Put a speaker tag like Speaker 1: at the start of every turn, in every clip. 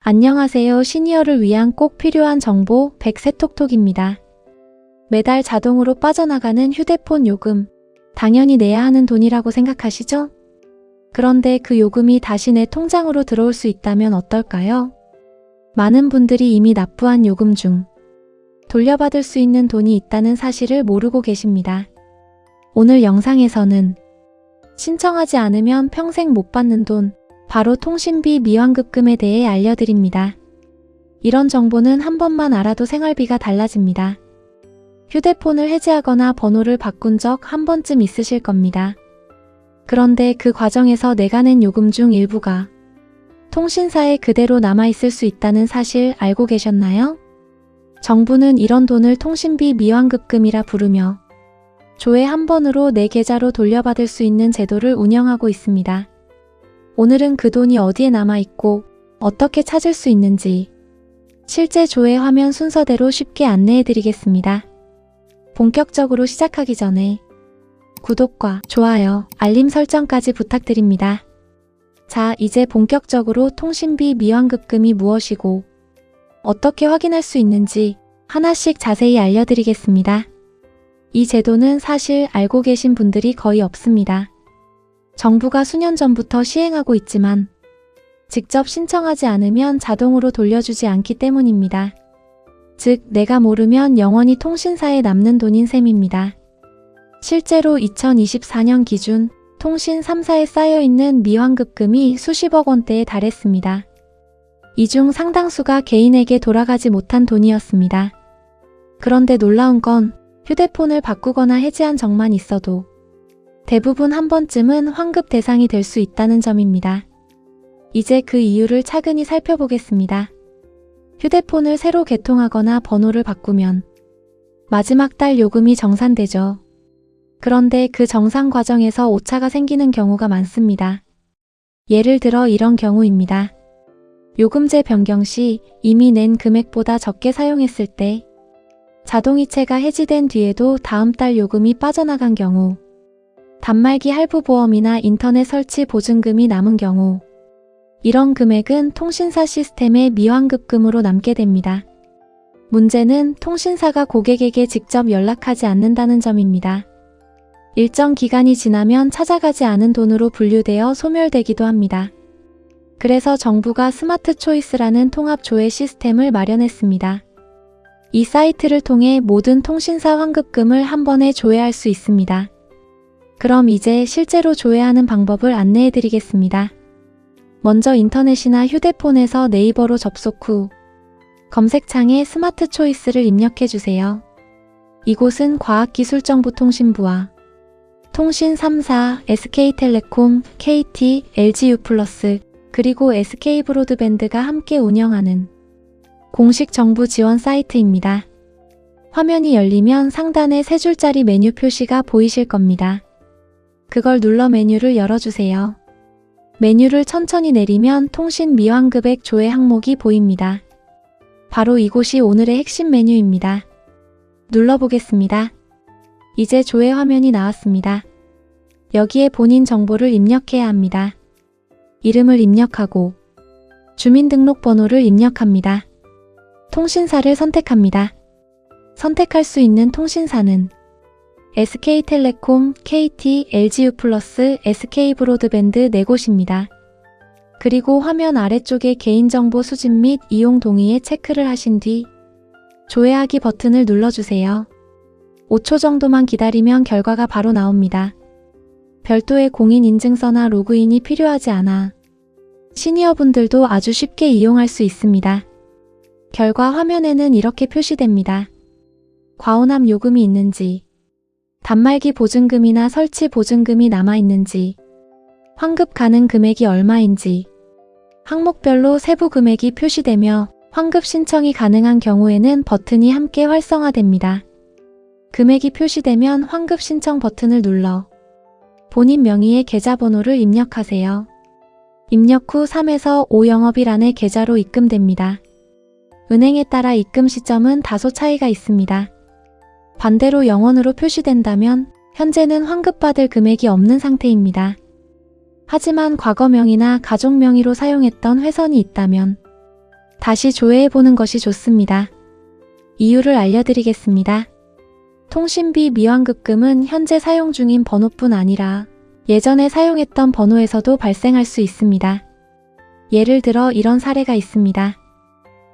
Speaker 1: 안녕하세요. 시니어를 위한 꼭 필요한 정보 백세톡톡입니다. 매달 자동으로 빠져나가는 휴대폰 요금, 당연히 내야 하는 돈이라고 생각하시죠? 그런데 그 요금이 다시 내 통장으로 들어올 수 있다면 어떨까요? 많은 분들이 이미 납부한 요금 중 돌려받을 수 있는 돈이 있다는 사실을 모르고 계십니다. 오늘 영상에서는 신청하지 않으면 평생 못 받는 돈, 바로 통신비 미환급금에 대해 알려드립니다. 이런 정보는 한 번만 알아도 생활비가 달라집니다. 휴대폰을 해지하거나 번호를 바꾼 적 한 번쯤 있으실 겁니다. 그런데 그 과정에서 내가 낸 요금 중 일부가 통신사에 그대로 남아있을 수 있다는 사실 알고 계셨나요? 정부는 이런 돈을 통신비 미환급금이라 부르며 조회 한 번으로 내 계좌로 돌려받을 수 있는 제도를 운영하고 있습니다. 오늘은 그 돈이 어디에 남아있고 어떻게 찾을 수 있는지 실제 조회 화면 순서대로 쉽게 안내해드리겠습니다. 본격적으로 시작하기 전에 구독과 좋아요, 알림 설정까지 부탁드립니다. 자, 이제 본격적으로 통신비 미환급금이 무엇이고 어떻게 확인할 수 있는지 하나씩 자세히 알려드리겠습니다. 이 제도는 사실 알고 계신 분들이 거의 없습니다. 정부가 수년 전부터 시행하고 있지만 직접 신청하지 않으면 자동으로 돌려주지 않기 때문입니다. 즉, 내가 모르면 영원히 통신사에 남는 돈인 셈입니다. 실제로 2024년 기준 통신 3사에 쌓여있는 미환급금이 수십억 원대에 달했습니다. 이 중 상당수가 개인에게 돌아가지 못한 돈이었습니다. 그런데 놀라운 건 휴대폰을 바꾸거나 해지한 적만 있어도 대부분 한 번쯤은 환급 대상이 될 수 있다는 점입니다. 이제 그 이유를 차근히 살펴보겠습니다. 휴대폰을 새로 개통하거나 번호를 바꾸면 마지막 달 요금이 정산되죠. 그런데 그 정산 과정에서 오차가 생기는 경우가 많습니다. 예를 들어 이런 경우입니다. 요금제 변경 시 이미 낸 금액보다 적게 사용했을 때, 자동이체가 해지된 뒤에도 다음 달 요금이 빠져나간 경우, 단말기 할부보험이나 인터넷 설치 보증금이 남은 경우, 이런 금액은 통신사 시스템의 미환급금으로 남게 됩니다. 문제는 통신사가 고객에게 직접 연락하지 않는다는 점입니다. 일정 기간이 지나면 찾아가지 않은 돈으로 분류되어 소멸되기도 합니다. 그래서 정부가 스마트 초이스라는 통합 조회 시스템을 마련했습니다. 이 사이트를 통해 모든 통신사 환급금을 한 번에 조회할 수 있습니다. 그럼 이제 실제로 조회하는 방법을 안내해 드리겠습니다. 먼저 인터넷이나 휴대폰에서 네이버로 접속 후 검색창에 스마트 초이스를 입력해 주세요. 이곳은 과학기술정보통신부와 통신 3사, SK텔레콤, KT, LGU+, 그리고 SK브로드밴드가 함께 운영하는 공식 정부 지원 사이트입니다. 화면이 열리면 상단에 세 줄짜리 메뉴 표시가 보이실 겁니다. 그걸 눌러 메뉴를 열어주세요. 메뉴를 천천히 내리면 통신 미환급액 조회 항목이 보입니다. 바로 이곳이 오늘의 핵심 메뉴입니다. 눌러보겠습니다. 이제 조회 화면이 나왔습니다. 여기에 본인 정보를 입력해야 합니다. 이름을 입력하고 주민등록번호를 입력합니다. 통신사를 선택합니다. 선택할 수 있는 통신사는 SK텔레콤, KT, LGU+, SK브로드밴드 4곳입니다. 그리고 화면 아래쪽에 개인정보 수집 및 이용 동의에 체크를 하신 뒤 조회하기 버튼을 눌러주세요. 5초 정도만 기다리면 결과가 바로 나옵니다. 별도의 공인인증서나 로그인이 필요하지 않아 시니어분들도 아주 쉽게 이용할 수 있습니다. 결과 화면에는 이렇게 표시됩니다. 과오납 요금이 있는지, 단말기 보증금이나 설치 보증금이 남아있는지, 환급 가능 금액이 얼마인지, 항목별로 세부 금액이 표시되며 환급 신청이 가능한 경우에는 버튼이 함께 활성화됩니다. 금액이 표시되면 환급 신청 버튼을 눌러 본인 명의의 계좌번호를 입력하세요. 입력 후 3에서 5 영업일 안에 계좌로 입금됩니다. 은행에 따라 입금 시점은 다소 차이가 있습니다. 반대로 영원으로 표시된다면 현재는 환급받을 금액이 없는 상태입니다. 하지만 과거 명의나 가족 명의로 사용했던 회선이 있다면 다시 조회해보는 것이 좋습니다. 이유를 알려드리겠습니다. 통신비 미환급금은 현재 사용 중인 번호뿐 아니라 예전에 사용했던 번호에서도 발생할 수 있습니다. 예를 들어 이런 사례가 있습니다.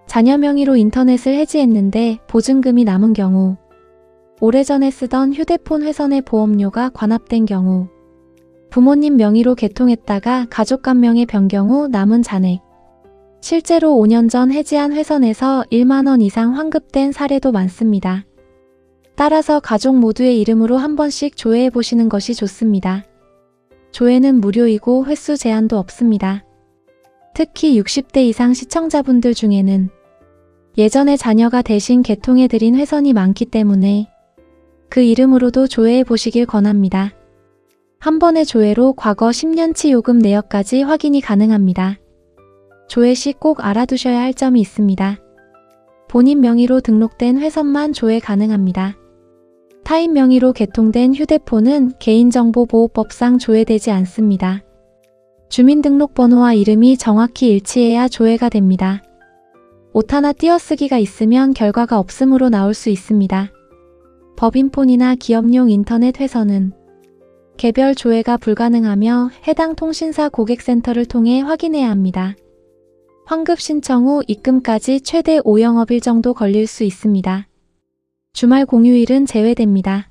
Speaker 1: 자녀 명의로 인터넷을 해지했는데 보증금이 남은 경우, 오래전에 쓰던 휴대폰 회선의 보험료가 관합된 경우, 부모님 명의로 개통했다가 가족 간 명의 변경 후 남은 잔액, 실제로 5년 전 해지한 회선에서 1만 원 이상 환급된 사례도 많습니다. 따라서 가족 모두의 이름으로 한 번씩 조회해 보시는 것이 좋습니다. 조회는 무료이고 횟수 제한도 없습니다. 특히 60대 이상 시청자분들 중에는 예전에 자녀가 대신 개통해드린 회선이 많기 때문에 그 이름으로도 조회해 보시길 권합니다. 한 번의 조회로 과거 10년치 요금 내역까지 확인이 가능합니다. 조회 시 꼭 알아두셔야 할 점이 있습니다. 본인 명의로 등록된 회선만 조회 가능합니다. 타인 명의로 개통된 휴대폰은 개인정보보호법상 조회되지 않습니다. 주민등록번호와 이름이 정확히 일치해야 조회가 됩니다. 오타나 띄어쓰기가 있으면 결과가 없음으로 나올 수 있습니다. 법인폰이나 기업용 인터넷 회선은 개별 조회가 불가능하며 해당 통신사 고객센터를 통해 확인해야 합니다. 환급 신청 후 입금까지 최대 5영업일 정도 걸릴 수 있습니다. 주말 공휴일은 제외됩니다.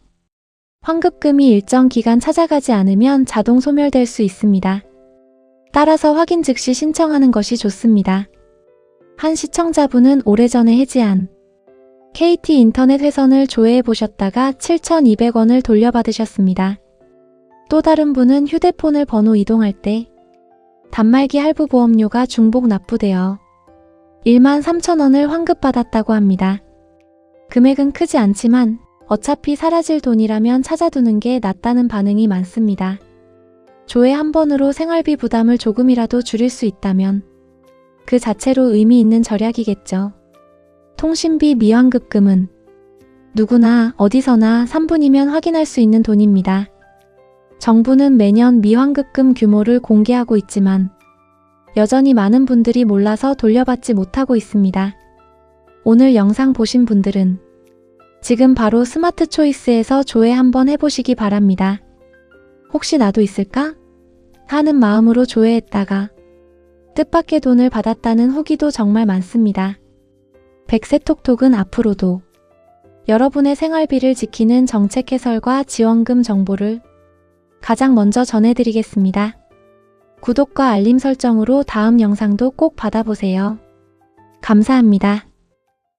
Speaker 1: 환급금이 일정 기간 찾아가지 않으면 자동 소멸될 수 있습니다. 따라서 확인 즉시 신청하는 것이 좋습니다. 한 시청자분은 오래전에 해지한 KT 인터넷 회선을 조회해 보셨다가 7,200원을 돌려받으셨습니다. 또 다른 분은 휴대폰을 번호 이동할 때 단말기 할부 보험료가 중복 납부되어 13,000원을 환급받았다고 합니다. 금액은 크지 않지만 어차피 사라질 돈이라면 찾아두는 게 낫다는 반응이 많습니다. 조회 한 번으로 생활비 부담을 조금이라도 줄일 수 있다면 그 자체로 의미 있는 절약이겠죠. 통신비 미환급금은 누구나 어디서나 3분이면 확인할 수 있는 돈입니다. 정부는 매년 미환급금 규모를 공개하고 있지만 여전히 많은 분들이 몰라서 돌려받지 못하고 있습니다. 오늘 영상 보신 분들은 지금 바로 스마트 초이스에서 조회 한번 해보시기 바랍니다. 혹시 나도 있을까? 하는 마음으로 조회했다가 뜻밖의 돈을 받았다는 후기도 정말 많습니다. 백세톡톡은 앞으로도 여러분의 생활비를 지키는 정책 해설과 지원금 정보를 가장 먼저 전해드리겠습니다. 구독과 알림 설정으로 다음 영상도 꼭 받아보세요. 감사합니다.